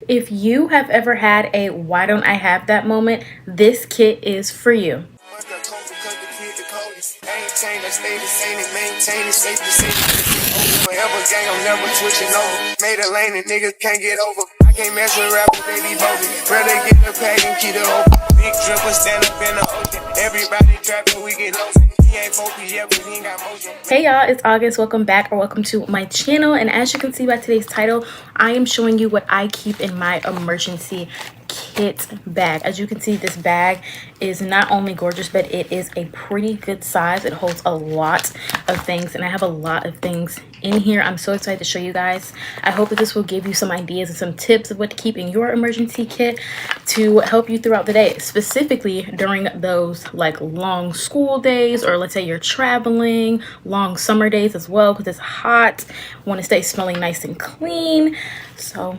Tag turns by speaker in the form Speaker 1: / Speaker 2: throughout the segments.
Speaker 1: If you have ever had a why don't I have that moment, this kit is for you. Hey y'all, it's August. Welcome back or welcome to my channel. And as you can see by today's title, I am showing you what I keep in my emergency kit bag. As you can see, this bag is not only gorgeous, but it is a pretty good size. It holds a lot of things, and I have a lot of things in here. I'm so excited to show you guys. I hope that this will give you some ideas and some tips of what to keep in your emergency kit to help you throughout the day, specifically during those like long school days, or let's say you're traveling, long summer days as well, because it's hot, want to stay smelling nice and clean. So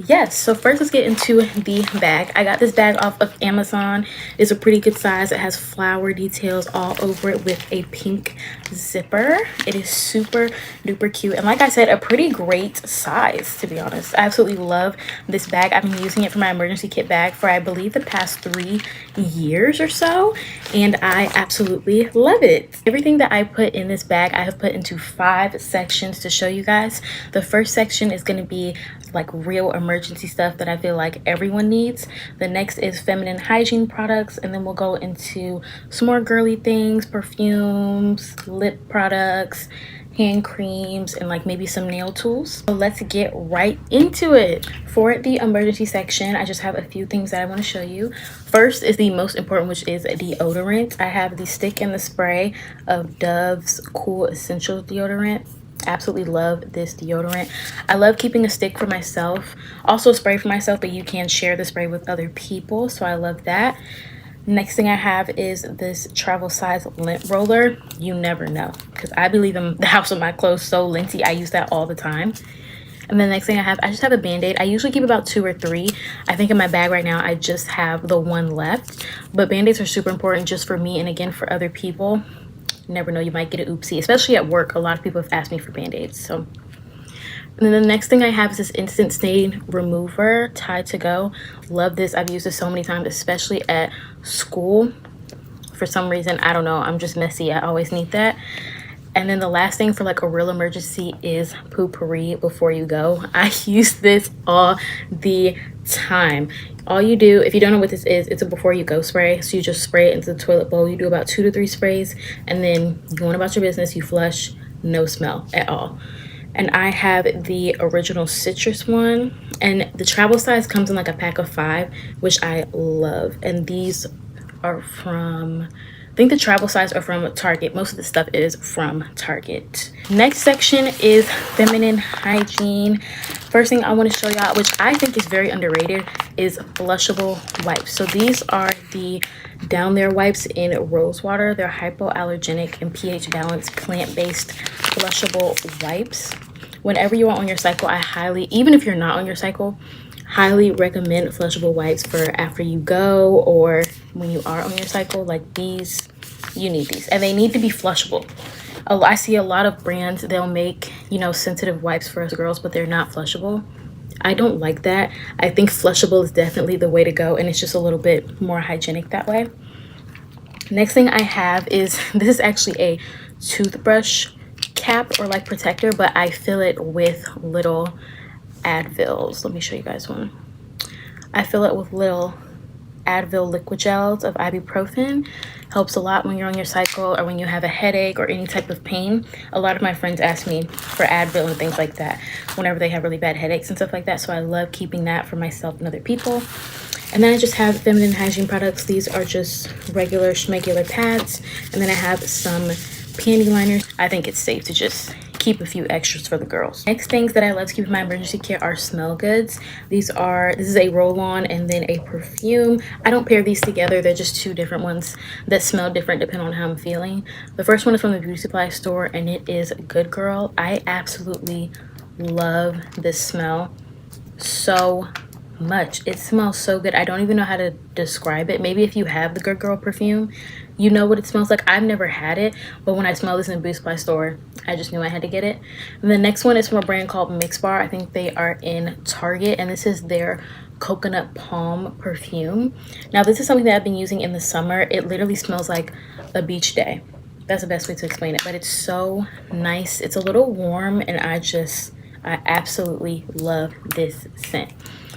Speaker 1: yes, so first let's get into the bag. I got this bag off of Amazon. It's a pretty good size. It has flower details all over it with a pink zipper. It is super duper cute, and like I said, a pretty great size, to be honest. I absolutely love this bag. I've been using it for my emergency kit bag for I believe the past 3 years or so, and I absolutely love it. Everything that I put in this bag I have put into 5 sections to show you guys. The first section is going to be like real emergency stuff that I feel like everyone needs. The next is feminine hygiene products, and then we'll go into some more girly things, perfumes, lip products, hand creams, and like maybe some nail tools. So let's get right into it. For the emergency section, I just have a few things that I want to show you. First is the most important, which is deodorant. I have the stick and the spray of Dove's Cool Essentials deodorant. Absolutely love this deodorant. I love keeping a stick for myself, also a spray for myself, but you can share the spray with other people, so I love that. Next thing I have is this travel size lint roller. You never know, because I be leaving the house with my clothes so linty. I use that all the time. And then the next thing I just have a band-aid. I usually keep about 2 or 3. I think in my bag right now I just have the 1 left, but band-aids are super important just for me and again for other people. Never know, you might get an oopsie, especially at work. A lot of people have asked me for band-aids. So, and then the next thing I have is this instant stain remover, Tide to Go. Love this. I've used this so many times, especially at school. For some reason, I don't know, I'm just messy. I always need that. And then the last thing for like a real emergency is Poo-Pourri before you go. I use this all the time. All you do, if you don't know what this is, it's a before you go spray. So you just spray it into the toilet bowl. You do about 2 to 3 sprays, and then you go on about your business. You flush, no smell at all. And I have the original citrus one, and the travel size comes in like a pack of 5, which I love. And these are from, I think the travel size are from Target. Most of the stuff is from Target. Next section is feminine hygiene. First thing I want to show y'all, which I think is very underrated, is flushable wipes. So these are the Down There wipes in rose water. They're hypoallergenic and pH balanced plant-based flushable wipes. Whenever you are on your cycle, I highly, even if you're not on your cycle, highly recommend flushable wipes for after you go or when you are on your cycle. Like these, you need these, and they need to be flushable. I see a lot of brands, they'll make, you know, sensitive wipes for us girls, but they're not flushable. I don't like that. I think flushable is definitely the way to go, and it's just a little bit more hygienic that way. Next thing I have is, this is actually a toothbrush cap or like protector, but I fill it with little Advils. Let me show you guys one. I fill it with little Advil liquid gels of ibuprofen. Helps a lot when you're on your cycle or when you have a headache or any type of pain. A lot of my friends ask me for Advil and things like that whenever they have really bad headaches and stuff like that. So I love keeping that for myself and other people. And then I just have feminine hygiene products. These are just regular schmegular pads. And then I have some panty liners. I think it's safe to just keep a few extras for the girls. Next things that I love to keep in my emergency kit are smell goods. This is a roll-on and then a perfume. I don't pair these together. They're just 2 different ones that smell different depending on how I'm feeling. The first one is from the beauty supply store, and it is Good Girl. I absolutely love this smell so much. It smells so good. I don't even know how to describe it. Maybe if you have the Good Girl perfume, you know what it smells like. I've never had it, but when I smell this in the beauty supply store, I just knew I had to get it. And the next one is from a brand called Mixbar. I think they are in Target, and this is their coconut palm perfume. Now this is something that I've been using in the summer. It literally smells like a beach day. That's the best way to explain it, but it's so nice. It's a little warm, and I absolutely love this scent.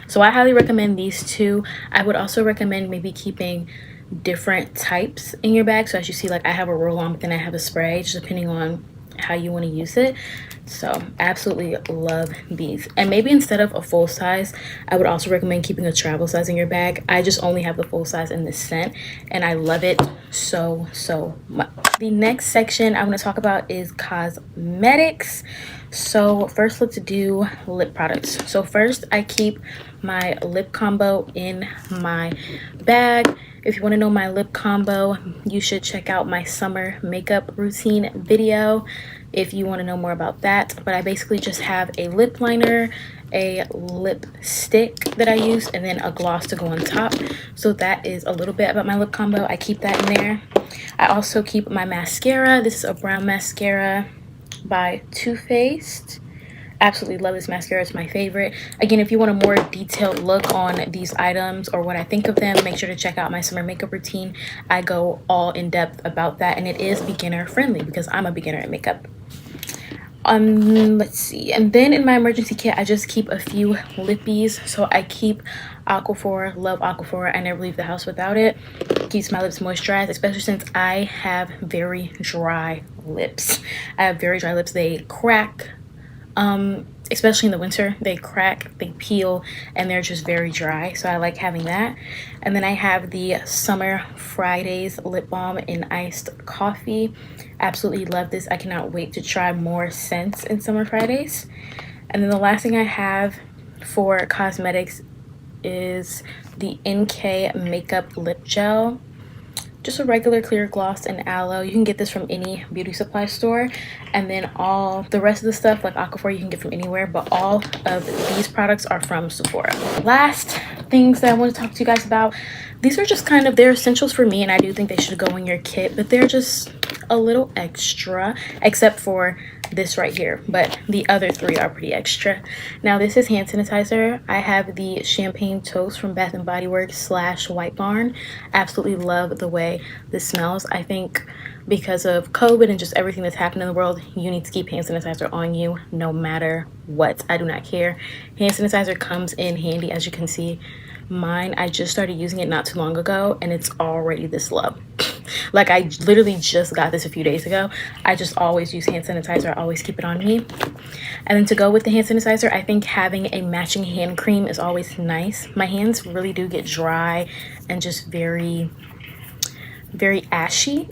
Speaker 1: So I highly recommend these two. I would also recommend maybe keeping different types in your bag. So as you see, like I have a roll-on, but then I have a spray, just depending on how you want to use it. So absolutely love these. And maybe instead of a full size, I would also recommend keeping a travel size in your bag. I just only have the full size in this scent, and I love it so much. The next section I want to talk about is cosmetics. So first, let's do lip products. So first, I keep my lip combo in my bag. If you want to know my lip combo, you should check out my summer makeup routine video if you want to know more about that. But I basically just have a lip liner, a lipstick that I use, and then a gloss to go on top. So that is a little bit about my lip combo. I keep that in there. I also keep my mascara. This is a brown mascara by Too Faced. Absolutely love this mascara. It's my favorite. Again, if you want a more detailed look on these items or what I think of them, make sure to check out my summer makeup routine. I go all in depth about that, and it is beginner friendly because I'm a beginner at makeup. Let's see. And then in my emergency kit, I just keep a few lippies. So I keep Aquaphor. Love Aquaphor. I never leave the house without it. Keeps my lips moisturized, especially since I have very dry lips. I have very dry lips. They crack. Especially in the winter, they crack, they peel, and they're just very dry. So I like having that. And then I have the Summer Fridays lip balm in iced coffee. Absolutely love this. I cannot wait to try more scents in Summer Fridays. And then the last thing I have for cosmetics is the NK Makeup Lip Gel. Just a regular clear gloss and aloe. You can get this from any beauty supply store. And then all the rest of the stuff like Aquaphor you can get from anywhere, but all of these products are from Sephora. Last things that I want to talk to you guys about, these are just kind of, they're essentials for me, and I do think they should go in your kit, but they're just a little extra, except for this right here, but the other three are pretty extra. Now this is hand sanitizer. I have the Champagne Toast from Bath and Body Works / White Barn. Absolutely love the way this smells. I think because of COVID and just everything that's happened in the world, you need to keep hand sanitizer on you no matter what. I do not care. Hand sanitizer comes in handy. As you can see, mine, I just started using it not too long ago, and it's already this low. Like I literally just got this a few days ago. I just always use hand sanitizer. I always keep it on me. And then to go with the hand sanitizer, I think having a matching hand cream is always nice. My hands really do get dry and just very ashy.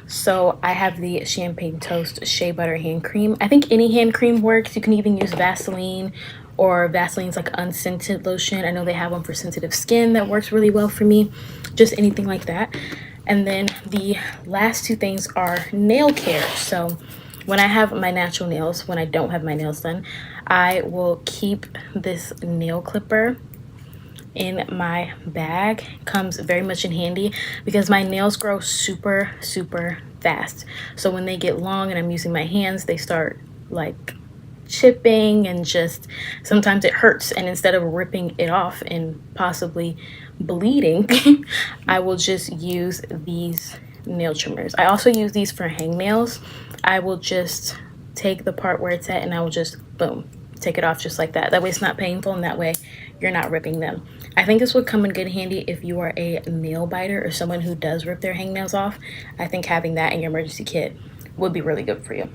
Speaker 1: So I have the Champagne Toast Shea Butter hand cream. I think any hand cream works. You can even use Vaseline, or Vaseline's like unscented lotion. I know they have one for sensitive skin that works really well for me. Just anything like that. And then the last two things are nail care. So when I have my natural nails, when I don't have my nails done, I will keep this nail clipper in my bag. Comes very much in handy because my nails grow super fast. So when they get long and I'm using my hands, they start like chipping, and just sometimes it hurts, and instead of ripping it off and possibly bleeding, I will just use these nail trimmers. I also use these for hangnails. I will just take the part where it's at, and I will just boom, take it off just like that. That way it's not painful, and that way you're not ripping them. I think this would come in good handy if you are a nail biter or someone who does rip their hangnails off. I think having that in your emergency kit would be really good for you.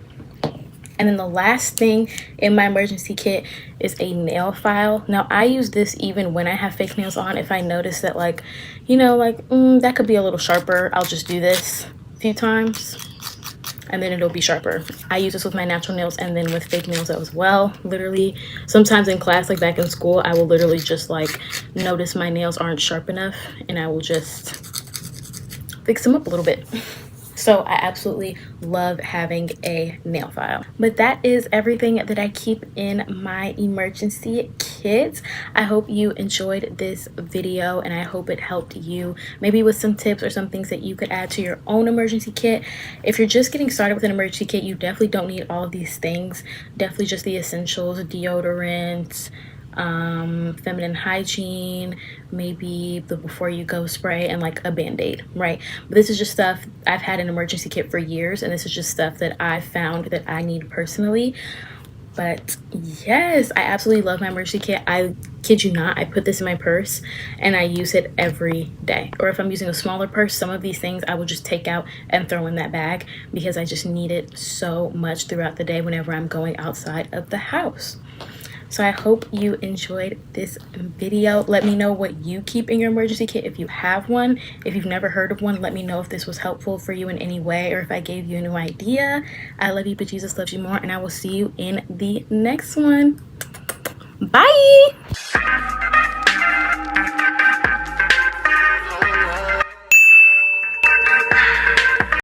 Speaker 1: And then the last thing in my emergency kit is a nail file. Now I use this even when I have fake nails on. If I notice that, like, you know, like that could be a little sharper, I'll just do this a few times and then it'll be sharper. I use this with my natural nails and then with fake nails as well. Literally sometimes in class, like back in school, I will literally just like notice my nails aren't sharp enough and I will just fix them up a little bit. So I absolutely love having a nail file. But that is everything that I keep in my emergency kit. kit. I hope you enjoyed this video, and I hope it helped you maybe with some tips or some things that you could add to your own emergency kit. If you're just getting started with an emergency kit, you definitely don't need all of these things. Definitely just the essentials: deodorant, feminine hygiene, maybe the before you go spray, and like a band-aid, right? But this is just stuff I've had an emergency kit for years, and this is just stuff that I found that I need personally. But yes, I absolutely love my emergency kit. I kid you not, I put this in my purse and I use it every day. Or if I'm using a smaller purse, some of these things I will just take out and throw in that bag because I just need it so much throughout the day whenever I'm going outside of the house. So I hope you enjoyed this video. Let me know what you keep in your emergency kit if you have one. If you've never heard of one, let me know if this was helpful for you in any way or if I gave you a new idea. I love you, but Jesus loves you more, and I will see you in the next one. Bye.